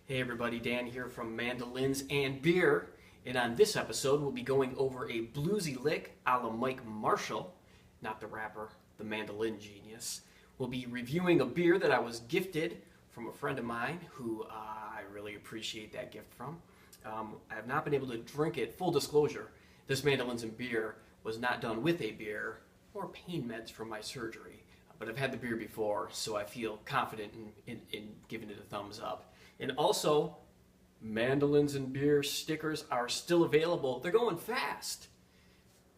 Hey everybody, Dan here from Mandolins and Beer, and on this episode we'll be going over a bluesy lick a la Mike Marshall, not the rapper, the mandolin genius. We'll be reviewing a beer that I was gifted from a friend of mine who I really appreciate that gift from. I have not been able to drink it. Full disclosure, this Mandolins and Beer was not done with a beer or pain meds from my surgery, but I've had the beer before, so I feel confident in giving it a thumbs up. And also, Mandolins and Beer stickers are still available. They're going fast.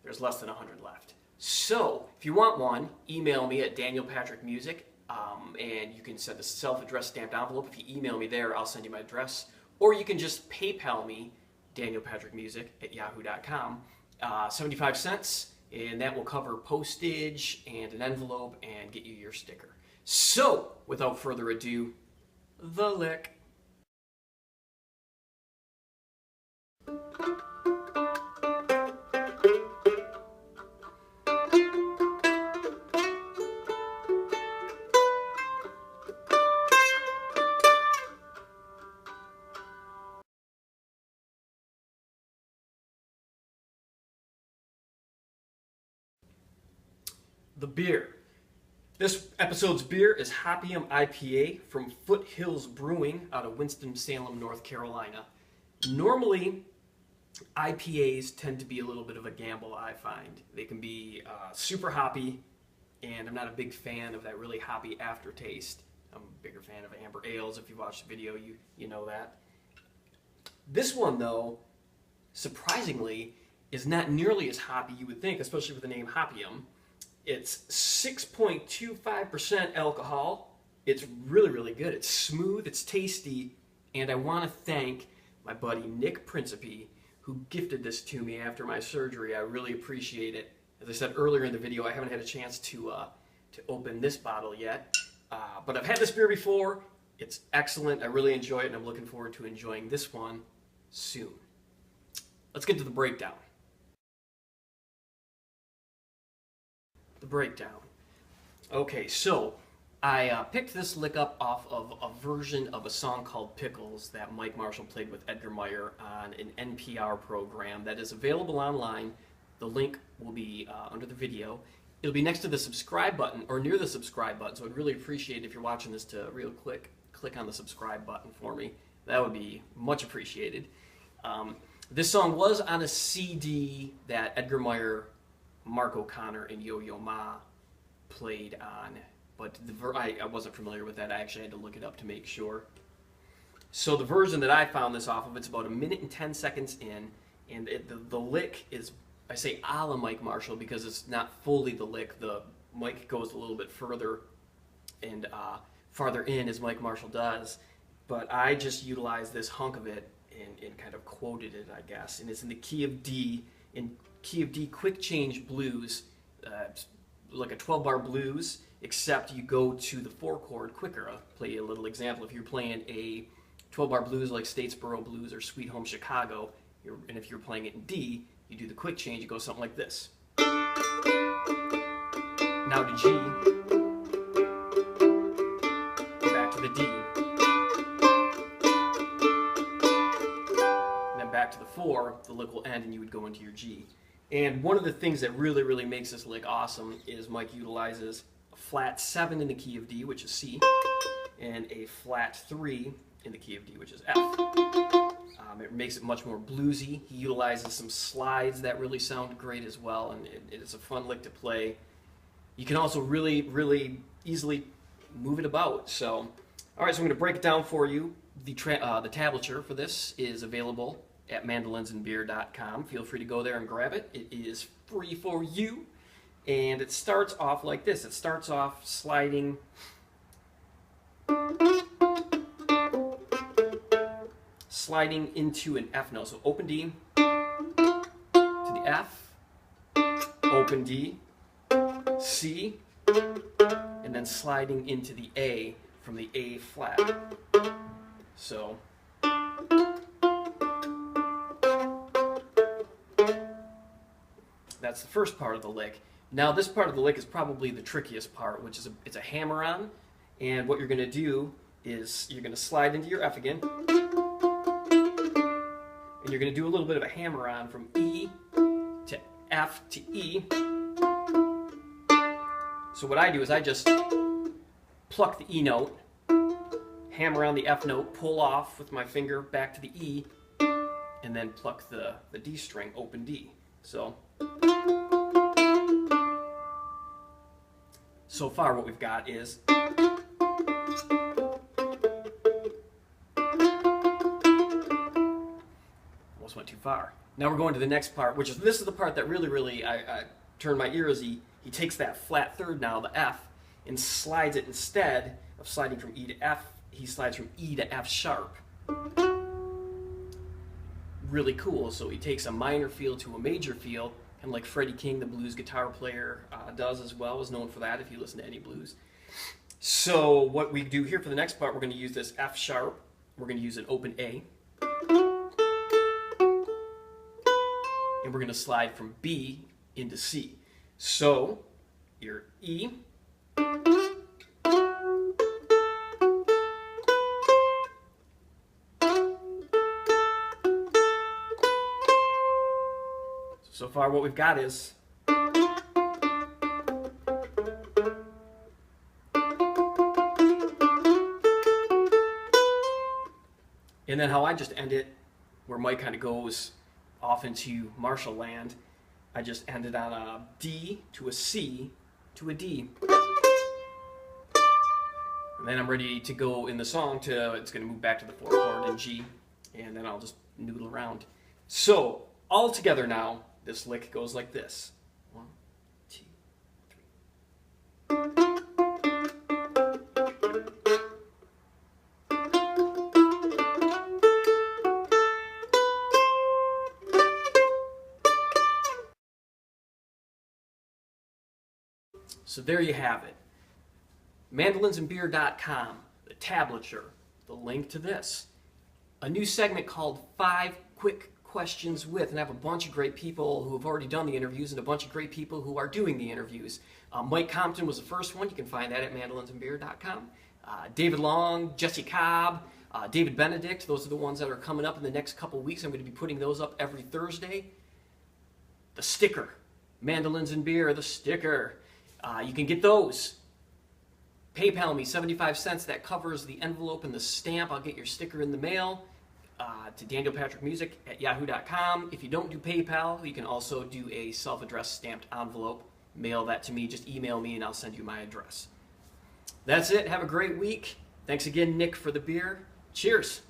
There's less than 100 left. So, if you want one, email me at danielpatrickmusic, and you can send a self-addressed stamped envelope. If you email me there, I'll send you my address. Or you can just PayPal me, danielpatrickmusic@yahoo.com, 75 cents, and that will cover postage and an envelope and get you your sticker. So, without further ado, the lick. The beer. This episode's beer is Hoppyum IPA from Foothills Brewing out of Winston-Salem, North Carolina. Normally, IPAs tend to be a little bit of a gamble, I find. They can be super hoppy, and I'm not a big fan of that really hoppy aftertaste. I'm a bigger fan of amber ales. If you watched the video, you know that. This one, though, surprisingly, is not nearly as hoppy you would think, especially with the name Hoppyum. It's 6.25% alcohol. It's really, really good. It's smooth, it's tasty, and I want to thank my buddy Nick Principe, who gifted this to me after my surgery. I really appreciate it. As I said earlier in the video, I haven't had a chance to open this bottle yet, but I've had this beer before. It's excellent. I really enjoy it, and I'm looking forward to enjoying this one soon. Let's get to the breakdown. The breakdown. Okay, so I picked this lick up off of a version of a song called Pickles that Mike Marshall played with Edgar Meyer on an NPR program that is available online. The link will be under the video. It'll be next to the subscribe button, or near the subscribe button, so I'd really appreciate it if you're watching this to real quick click on the subscribe button for me. That would be much appreciated. This song was on a CD that Edgar Meyer, Mark O'Connor, and Yo-Yo Ma played on, but I wasn't familiar with that. I actually had to look it up to make sure. So the version that I found this off of, it's about 1 minute and 10 seconds in, and the lick is, I say a la Mike Marshall because it's not fully the lick. The Mike goes a little bit further and farther in as Mike Marshall does, but I just utilized this hunk of it and kind of quoted it, I guess, and it's in the key of D, in key of D quick change blues, like a 12-bar blues, except you go to the 4-chord quicker. I'll play you a little example. If you're playing a 12-bar blues like Statesboro Blues or Sweet Home Chicago, and if you're playing it in D, you do the quick change, it goes something like this. Now to G, back to the D, and then back to the 4, the lick will end and you would go into your G. And one of the things that really, really makes this lick awesome is Mike utilizes a flat 7 in the key of D, which is C, and a flat 3 in the key of D, which is F. It makes it much more bluesy. He utilizes some slides that really sound great as well, and it's a fun lick to play. You can also really, really easily move it about. So, all right, so I'm going to break it down for you. The tablature for this is available at mandolinsandbeer.com. Feel free to go there and grab it. It is free for you. And it starts off like this. It starts off sliding into an F note. So open D to the F, open D, C, and then sliding into the A from the A flat. So that's the first part of the lick. Now this part of the lick is probably the trickiest part, which is it's a hammer-on, and what you're going to do is you're going to slide into your F again, and you're going to do a little bit of a hammer on from E to F to E. So what I do is I just pluck the E note, hammer on the F note, pull off with my finger back to the E, and then pluck the D string, open D. So far what we've got is almost went too far. Now we're going to the next part, which is this is the part that really I turned my ear as he takes that flat third now, the F, and slides it instead of sliding from E to F, he slides from E to F sharp. Really cool. So he takes a minor feel to a major feel, and like Freddie King, the blues guitar player, does as well, is known for that if you listen to any blues. So what we do here for the next part, we're going to use this F sharp. We're going to use an open A. And we're going to slide from B into C. So your E. So far what we've got is and then how I just end it, where Mike kind of goes off into Marshall land, I just end it on a D to a C to a D. And then I'm ready to go in the song to, it's going to move back to the 4 chord in G, and then I'll just noodle around. So, all together now, this lick goes like this. 1, 2, 3. So there you have it. Mandolinsandbeer.com, the tablature, the link to this. A new segment called 5 Quick Questions With, and I have a bunch of great people who have already done the interviews and a bunch of great people who are doing the interviews. Mike Compton was the first one. You can find that at mandolinsandbeer.com. David Long, Jesse Cobb, David Benedict, those are the ones that are coming up in the next couple weeks. I'm going to be putting those up every Thursday. The sticker, Mandolins and Beer, the sticker. You can get those. PayPal me 75 cents. That covers the envelope and the stamp. I'll get your sticker in the mail to danielpatrickmusic@yahoo.com. If you don't do PayPal, you can also do a self-addressed stamped envelope. Mail that to me. Just email me and I'll send you my address. That's it. Have a great week. Thanks again, Nick, for the beer. Cheers.